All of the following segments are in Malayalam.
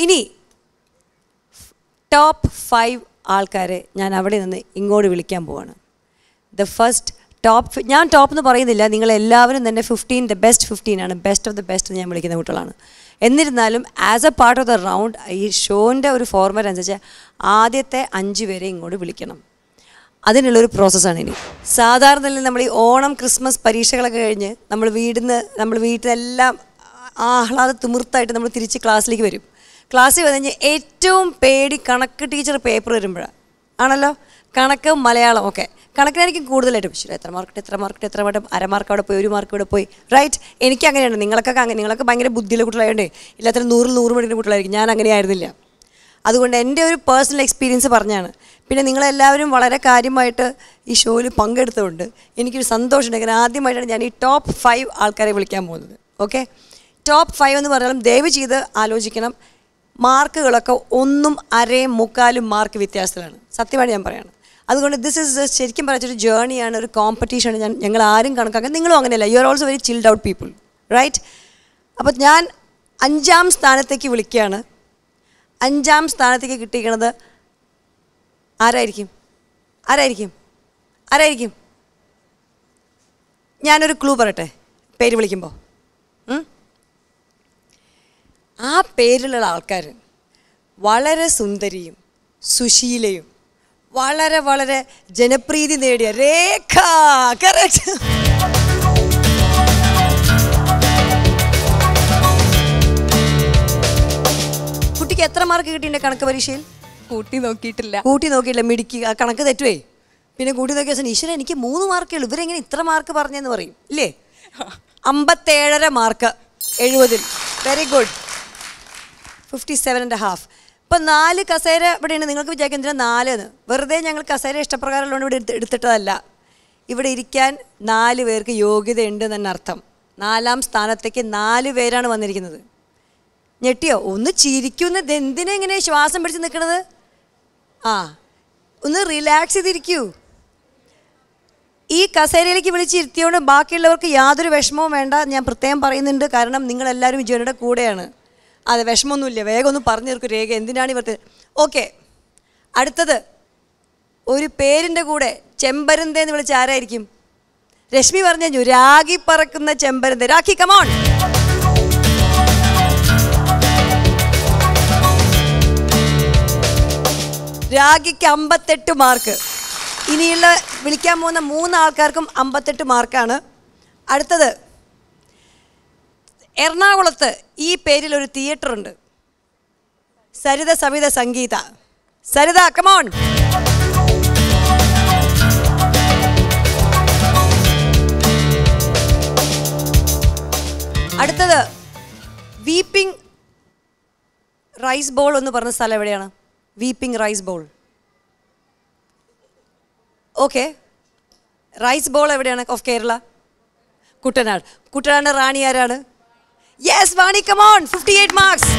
ഇനി ടോപ്പ് 5 ആൾക്കാരെ ഞാൻ അവിടെ നിന്ന് ഇങ്ങോട്ട് വിളിക്കാൻ പോവാണ്. ദ ഫസ്റ്റ് ടോപ്പ്, ഞാൻ ടോപ്പ് എന്ന് പറയുന്നില്ല, നിങ്ങളെല്ലാവരും തന്നെ 15 ദ ബെസ്റ്റ് 15 ആണ്, ബെസ്റ്റ് ഓഫ് ദ ബെസ്റ്റ് ഞാൻ വിളിക്കുന്ന കുട്ടികളാണ്. എന്നിരുന്നാലും as A part of the round ഈ ഷോൻ്റെ ഒരു ഫോർമാറ്റ് അനുസരിച്ച് ആദ്യത്തെ 5 പേരെ ഇങ്ങോട്ട് വിളിക്കണം. അതിനുള്ളൊരു പ്രോസസ്സാണ് ഇനി. സാധാരണ നമ്മൾ ഈ ഓണം ക്രിസ്മസ് പരീക്ഷകളൊക്കെ കഴിഞ്ഞ് നമ്മൾ വീട്ടിലെല്ലാം ആഹ്ലാദ തിമിർത്തായിട്ട് നമ്മൾ തിരിച്ച് ക്ലാസ്സിലേക്ക് വരും. ക്ലാസ്സിൽ വന്നു കഴിഞ്ഞാൽ ഏറ്റവും പേടി കണക്ക് ടീച്ചർ പേപ്പർ വരുമ്പോഴാണ് ആണല്ലോ. കണക്ക് മലയാളം ഒക്കെ കണക്കിനായിരിക്കും കൂടുതലായിട്ടും. ശരി, എത്ര മാർക്ക് അരമാർക്ക് അവിടെ പോയി, 1 മാർക്ക് ഇവിടെ പോയി, റൈറ്റ്? എനിക്ക് അങ്ങനെയാണ്. നിങ്ങളൊക്കെ ഭയങ്കര ബുദ്ധിയുള്ള കുട്ടികളായതുകൊണ്ടേ എല്ലാത്തിനും 100 പഠിക്കുന്ന കുട്ടികളായിരിക്കും. ഞാൻ അങ്ങനെ ആയിരുന്നില്ല. അതുകൊണ്ട് എൻ്റെ ഒരു പേഴ്സണൽ എക്സ്പീരിയൻസ് പറഞ്ഞാണ്. പിന്നെ നിങ്ങളെല്ലാവരും വളരെ കാര്യമായിട്ട് ഈ ഷോയിൽ പങ്കെടുത്തുകൊണ്ട് എനിക്കൊരു സന്തോഷമുണ്ട്. അങ്ങനെ ആദ്യമായിട്ടാണ് ഞാൻ ഈ ടോപ്പ് 5 ആൾക്കാരെ വിളിക്കാൻ പോകുന്നത്. ഓക്കെ, ടോപ്പ് 5 എന്ന് പറഞ്ഞാലും ദയവ് ചെയ്ത് ആലോചിക്കണം. മാർക്കുകളൊക്കെ 1, 1/2, 3/4 മാർക്ക് വ്യത്യാസത്തിലാണ്. സത്യമായിട്ട് ഞാൻ പറയാണ്. അതുകൊണ്ട് ദിസ് ഈസ് ശരിക്കും പറഞ്ഞൊരു ജേർണിയാണ്, ഒരു കോമ്പറ്റീഷനാണ്. ഞങ്ങൾ ആരും കണക്കാക്കാൻ, നിങ്ങളും അങ്ങനെയല്ല. You are also very chilled out people, right? അപ്പോൾ ഞാൻ 5ാം സ്ഥാനത്തേക്ക് വിളിക്കുകയാണ്. 5ാം സ്ഥാനത്തേക്ക് കിട്ടിയിരിക്കുന്നത് ആരായിരിക്കും? ഞാനൊരു ക്ലൂ പറയട്ടെ പേര് വിളിക്കുമ്പോൾ. ആ പേരിലുള്ള ആൾക്കാർ വളരെ സുന്ദരിയും സുശീലയും വളരെ വളരെ ജനപ്രീതി നേടിയ രേഖ. കറക്റ്റ്. കുട്ടിക്ക് എത്ര മാർക്ക് കിട്ടിയിട്ടുണ്ട് കണക്ക് പരീക്ഷയിൽ? കൂട്ടി നോക്കിയിട്ടില്ല. മിടുക്കി. ആ കണക്ക് തെറ്റുവേ. പിന്നെ കൂട്ടി നോക്കിയ ദിവസം ഈശ്വരൻ എനിക്ക് 3 മാർക്കേ ഉള്ളൂ, ഇവരെങ്ങനെ ഇത്ര മാർക്ക് പറഞ്ഞെന്ന് പറയും ഇല്ലേ? 57.5 മാർക്ക് 70. Very good. 57.5. ഇപ്പം 4 കസേര ഇവിടെയാണ്. നിങ്ങൾക്ക് വിചാരിക്കും എന്തിനാ 4 എന്ന്? വെറുതെ ഞങ്ങൾ കസേര ഇഷ്ടപ്രകാരമുള്ളതുകൊണ്ട് ഇവിടെ എടുത്തിട്ടതല്ല. ഇവിടെ ഇരിക്കാൻ 4 പേർക്ക് യോഗ്യതയുണ്ട് തന്നെ അർത്ഥം. 4ാം സ്ഥാനത്തേക്ക് 4 പേരാണ് വന്നിരിക്കുന്നത്. ഞെട്ടിയോ? ഒന്ന് ചിരിക്കുന്നത് എന്തിനാ ഇങ്ങനെ ശ്വാസം പിടിച്ച് നിൽക്കണത്? ഒന്ന് റിലാക്സ് ചെയ്തിരിക്കൂ. ഈ കസേരയിലേക്ക് വിളിച്ചിരുത്തിയോണ്ട് ബാക്കിയുള്ളവർക്ക് യാതൊരു വിഷമവും വേണ്ട, ഞാൻ പ്രത്യേകം പറയുന്നുണ്ട്. കാരണം നിങ്ങളെല്ലാവരും വിജയയുടെ കൂടെയാണ്. അതെ, വിഷമമൊന്നുമില്ല. വേഗം ഒന്ന് പറഞ്ഞു തീർക്കും രേഖ, എന്തിനാണ് ഇവർക്ക്. ഓക്കെ, അടുത്തത് ഒരു പേരിൻ്റെ കൂടെ ചെമ്പരന്ത എന്ന് വിളിച്ച ആരായിരിക്കും? രശ്മി പറഞ്ഞു, രാഗി പറക്കുന്ന ചെമ്പരന്ത. രാഖി, കമോൺ. രാഗിക്ക് 58 മാർക്ക്. ഇനിയുള്ള വിളിക്കാൻ പോകുന്ന 3 ആൾക്കാർക്കും 58 മാർക്കാണ്. അടുത്തത് എറണാകുളത്ത് ഈ പേരിൽ ഒരു തിയേറ്റർ ഉണ്ട്, സരിത സവിത സംഗീത. സരിത, കമോൺ. അടുത്തത് വീപ്പിംഗ് റൈസ് ബോൾ എന്ന് പറഞ്ഞ സ്ഥലം എവിടെയാണ്? Weeping rice bowl. Okay, rice bowl എവിടെയാണ്? ഓഫ് കേരള, കുട്ടനാട്. കുട്ടനാട് റാണി ആരാണ്? Yes, Vani, come on. 58 മാർക്സ്.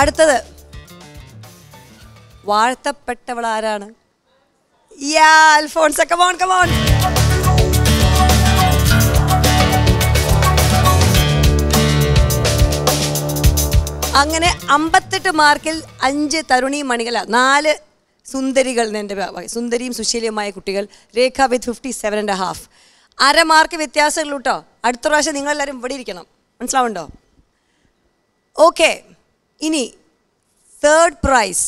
അടുത്തത് വാഴ്ത്തപ്പെട്ടവൾ ആരാണ്? Alphonsa, come on come on. അങ്ങനെ 58 മാർക്കിൽ 5 തരുണി മണികൾ, 4 സുന്ദരികൾ, എൻ്റെ സുന്ദരിയും സുശീലയുമായ കുട്ടികൾ. രേഖ വിത്ത് 57.5. അര മാർക്ക് വ്യത്യാസമുള്ളൂ കേട്ടോ. അടുത്ത പ്രാവശ്യം നിങ്ങളെല്ലാവരും ഇവിടെ ഇരിക്കണം, മനസ്സിലാവുണ്ടോ? ഓക്കെ, ഇനി തേർഡ് പ്ലേസ്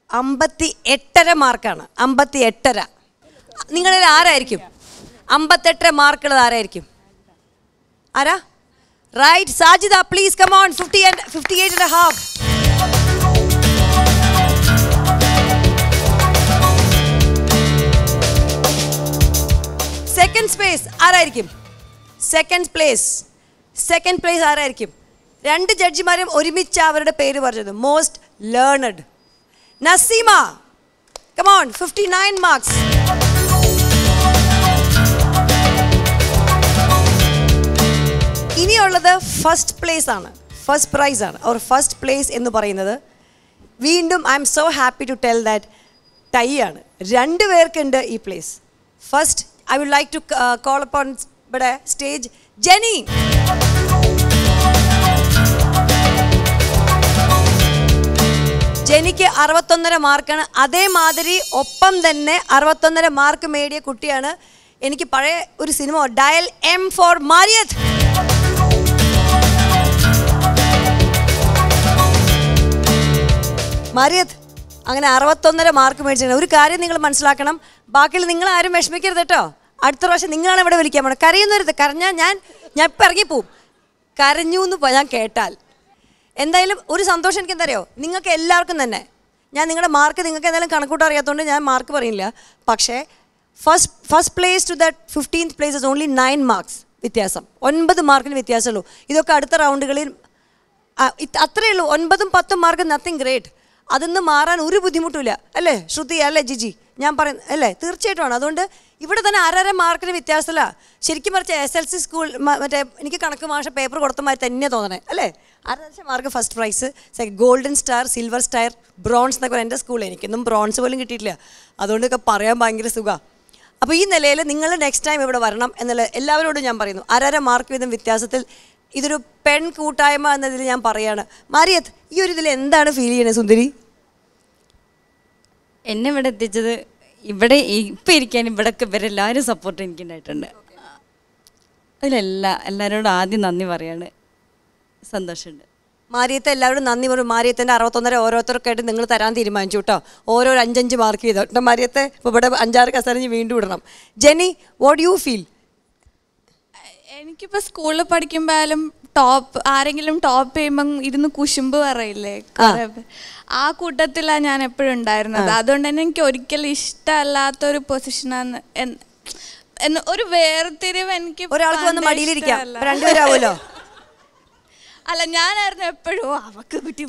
58.5 മാർക്കാണ്. 58. നിങ്ങളിൽ ആരായിരിക്കും 58 മാർക്കുള്ളത്? ആരായിരിക്കും? ആരാ? Right, Sajida, please come on. 58.5. Second space ആരായിരിക്കും? സെക്കൻഡ് പ്ലേസ് ആരായിരിക്കും? 2 ജഡ്ജിമാരും ഒരുമിച്ച് അവരുടെ പേര് പറഞ്ഞത്. Most learned Naseema, come on. 59 marks. ഇനിയുള്ളത് ഫസ്റ്റ് പ്ലേസ് ആണ്, ഫസ്റ്റ് പ്രൈസ് ആണ്. ഫസ്റ്റ് പ്ലേസ് എന്ന് പറയുന്നത് വീണ്ടും I am so happy to tell that tie ആണ്. 2 പേർക്കുണ്ട് ഈ place. First I would like to call upon ഇവിടെ സ്റ്റേജ് ജെനി. ജെനിക്ക് 61.5 മാർക്കാണ്. അതേമാതിരി ഒപ്പം തന്നെ 61.5 മാർക്ക് നേടിയ കുട്ടിയാണ്. എനിക്ക് പഴയ ഒരു സിനിമ ഡയൽ എം ഫോർ മാരിയത്ത്. മാരിയത്ത് അങ്ങനെ 61.5 മാർക്ക് മേടിച്ചിട്ടുണ്ട്. ഒരു കാര്യം നിങ്ങൾ മനസ്സിലാക്കണം, ബാക്കിയുള്ള നിങ്ങൾ ആരും വിഷമിക്കരുത് കേട്ടോ. അടുത്ത പ്രാവശ്യം നിങ്ങളാണ് ഇവിടെ വിളിക്കാൻ പോകണം. കരയുന്നവരുത്. കരഞ്ഞാൽ ഞാൻ ഇപ്പം ഇറങ്ങിപ്പോവും. കരഞ്ഞു എന്ന് ഞാൻ കേട്ടാൽ എന്തായാലും ഒരു സന്തോഷം എനിക്ക് എന്താ അറിയോ, നിങ്ങൾക്ക് എല്ലാവർക്കും തന്നെ ഞാൻ നിങ്ങളുടെ മാർക്ക് നിങ്ങൾക്ക് എന്തായാലും കണക്കൂട്ടം അറിയാത്തതുകൊണ്ട് ഞാൻ മാർക്ക് പറയില്ല. പക്ഷേ first place to that 15th place is only 9 marks വ്യത്യാസം. 9 മാർക്കിന് വ്യത്യാസമുള്ളൂ. ഇതൊക്കെ അടുത്ത റൗണ്ടുകളിൽ അത്രയേ ഉള്ളൂ. 9ഉം 10ഉം മാർക്ക് നത്തിങ് ഗ്രേറ്റ്. അതൊന്നും മാറാൻ ഒരു ബുദ്ധിമുട്ടില്ല അല്ലേ ശ്രുതി, അല്ലേ ജിജി? ഞാൻ പറയുന്നത് അല്ലേ? തീർച്ചയായിട്ടുമാണ്. അതുകൊണ്ട് ഇവിടെ തന്നെ 1.5 മാർക്കിന് വ്യത്യാസമില്ല. ശരിക്കും പറഞ്ഞ SLC സ്കൂൾ മറ്റേ എനിക്ക് കണക്ക് മാഷ പേപ്പർ കൊടുത്ത മാതിരി തന്നെ തോന്നണേ അല്ലേ? 1.5 mark first prize, golden star, silver star, bronze എന്നൊക്കെ എൻ്റെ സ്കൂളിൽ. എനിക്കൊന്നും ബ്രോൺസ് പോലും കിട്ടിയിട്ടില്ല. അതുകൊണ്ടൊക്കെ പറയാൻ ഭയങ്കര സുഖമാണ്. അപ്പോൾ ഈ നിലയിൽ നിങ്ങൾ നെക്സ്റ്റ് ടൈം ഇവിടെ വരണം എന്നുള്ള എല്ലാവരോടും ഞാൻ പറയുന്നു. 1.5 മാർക്ക് വീതം വ്യത്യാസത്തിൽ ഇതൊരു പെൺ കൂട്ടായ്മ എന്നതിൽ ഞാൻ പറയാണ്. മാരിയത്ത്, ഈ ഒരു ഇതിൽ എന്താണ് ഫീൽ ചെയ്യുന്നത് സുന്ദരി? എന്നെ ഇവിടെ എത്തിച്ചത്, ഇവിടെ ഇപ്പം ഇരിക്കാൻ ഇവിടെയൊക്കെ ഇവരെല്ലാവരും സപ്പോർട്ട് എനിക്കുണ്ടായിട്ടുണ്ട്. എല്ലാവരോടും ആദ്യം നന്ദി പറയാണ്. സന്തോഷമുണ്ട്. മാരിയത്തെ എല്ലാവരും നന്ദി പറയും. മാരിയത്തിൻ്റെ 61.5 ഓരോരുത്തർക്കായിട്ട് നിങ്ങൾ തരാൻ തീരുമാനിച്ചു കേട്ടോ. ഓരോ 5-5 മാർക്ക് ചെയ്തോ കേട്ടോ. മാരിയത്തെ ഇപ്പോൾ ഇവിടെ 5-6 കസറിഞ്ഞ് വീണ്ടും ഇടണം. Jenny, what you feel? എനിക്കിപ്പോൾ സ്കൂളിൽ പഠിക്കുമ്പോഴും ആരെങ്കിലും ടോപ്പ് ചെയ്യുമ്പം ഇരുന്ന് കുശുമ്പ് പറയില്ലേ, ആ കൂട്ടത്തിലാണ് ഞാൻ എപ്പോഴും ഉണ്ടായിരുന്നത്. അതുകൊണ്ട് തന്നെ എനിക്ക് ഒരിക്കലും ഇഷ്ടമല്ലാത്തൊരു പൊസിഷനാണ്. ഒരു വേർതിരിവ് എനിക്ക് ഒരാൾക്ക് വന്ന് മടിയിലിരിക്കാം, രണ്ടുപേരാവുമല്ലോ. അല്ല, ഞാനായിരുന്നു എപ്പോഴും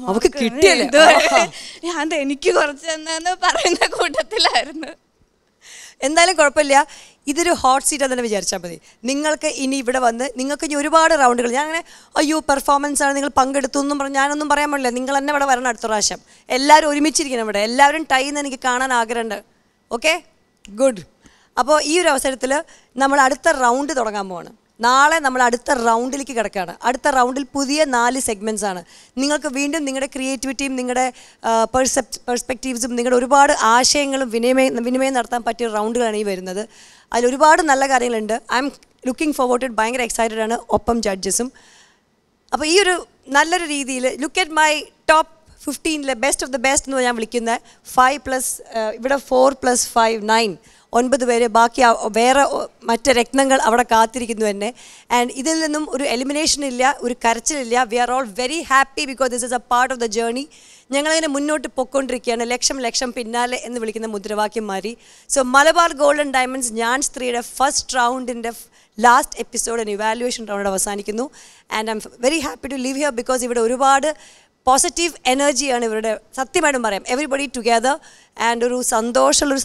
അവക്ക് കിട്ടിയല്ലേ, ഞാൻ എനിക്ക് കുറച്ച് എന്ന് പറയുന്ന കൂട്ടത്തിലായിരുന്നു. എന്തായാലും കുഴപ്പമില്ല. ഇതൊരു ഹോട്ട് സീറ്റ് തന്നെ വിചാരിച്ചാൽ മതി. നിങ്ങൾക്ക് ഇനി ഇവിടെ വന്ന് നിങ്ങൾക്ക് ഇനി ഒരുപാട് റൗണ്ടുകൾ, ഞാൻ അങ്ങനെ അയ്യോ പെർഫോമൻസ് ആണ് നിങ്ങൾ പങ്കെടുത്തു എന്നും പറഞ്ഞ് ഞാനൊന്നും പറയാൻ പാടില്ല. നിങ്ങൾ തന്നെ ഇവിടെ വരണം അടുത്ത പ്രാവശ്യം. എല്ലാവരും ഒരുമിച്ചിരിക്കണം ഇവിടെ. എല്ലാവരും ടൈന്ന് എനിക്ക് കാണാൻ ആഗ്രഹമുണ്ട്. Okay, good. അപ്പോൾ ഈ ഒരു അവസരത്തിൽ നമ്മൾ അടുത്ത റൗണ്ട് തുടങ്ങാൻ പോവാണ്. നാളെ നമ്മൾ അടുത്ത റൗണ്ടിലേക്ക് കിടക്കുകയാണ്. അടുത്ത റൗണ്ടിൽ പുതിയ 4 സെഗ്മെൻറ്റ്സ് ആണ്. നിങ്ങൾക്ക് വീണ്ടും നിങ്ങളുടെ ക്രിയേറ്റിവിറ്റിയും നിങ്ങളുടെ പെർസ്പെക്റ്റീവ്സും നിങ്ങളുടെ ഒരുപാട് ആശയങ്ങളും വിനിമയം നടത്താൻ പറ്റിയ റൗണ്ടുകളാണ് ഈ വരുന്നത്. അതിലൊരുപാട് നല്ല കാര്യങ്ങളുണ്ട്. ഐ എം ലുക്കിംഗ് ഫോർവേഡ്, ഭയങ്കര എക്സൈറ്റഡ് ആണ്. ഒപ്പം ജഡ്ജസും. അപ്പോൾ ഈ ഒരു നല്ലൊരു രീതിയിൽ look at my top 15 best of the best എന്ന് ഞാൻ വിളിക്കുന്നത്. 5+ ഇവിടെ 4+5 9 9 പേര്. ബാക്കി വേറെ മറ്റ് രത്നങ്ങൾ അവിടെ കാത്തിരിക്കുന്നു തന്നെ. ആൻഡ് ഇതിൽ നിന്നും ഒരു എലിമിനേഷൻ ഇല്ല, ഒരു കരച്ചിലില്ല. We are all very happy because this is a part of the journey. ഞങ്ങളിങ്ങനെ മുന്നോട്ട് പൊയ്ക്കൊണ്ടിരിക്കുകയാണ്. ലക്ഷം ലക്ഷം പിന്നാലെ എന്ന് വിളിക്കുന്ന മുദ്രാവാക്യം മാറി. സോ മലബാർ ഗോൾഡൻ ഡയമണ്ട്സ് ഞാൻസ് 3യുടെ ഫസ്റ്റ് റൗണ്ടിൻ്റെ ലാസ്റ്റ് എപ്പിസോഡ് ഇവാലുവേഷൻ റൗണ്ട് അവസാനിക്കുന്നു. And I am very happy to live here because ഇവിടെ ഒരുപാട് പോസിറ്റീവ് എനർജിയാണ് ഇവരുടെ. സത്യമായിട്ടും പറയാം, എവറിബഡി ടുഗെദർ. ആൻഡ് ഒരു സന്തോഷമുള്ളൊരു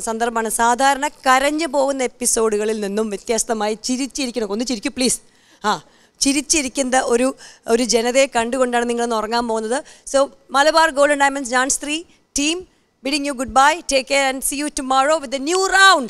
സന്ദർഭമാണ്. സാധാരണ കരഞ്ഞു പോകുന്ന എപ്പിസോഡുകളിൽ നിന്നും വ്യത്യസ്തമായി ചിരിച്ചിരിക്കണം. ഒന്ന് ചിരിക്കൂ പ്ലീസ്. ചിരിച്ചിരിക്കുന്ന ഒരു ജനതയെ കണ്ടുകൊണ്ടാണ് നിങ്ങളൊന്ന് ഉറങ്ങാൻ പോകുന്നത്. സോ മലബാർ ഗോൾഡൻ ഡയമണ്ട്സ് ഞാൻസ് 3 team bidding you goodbye. Take care and see you tomorrow with a new round.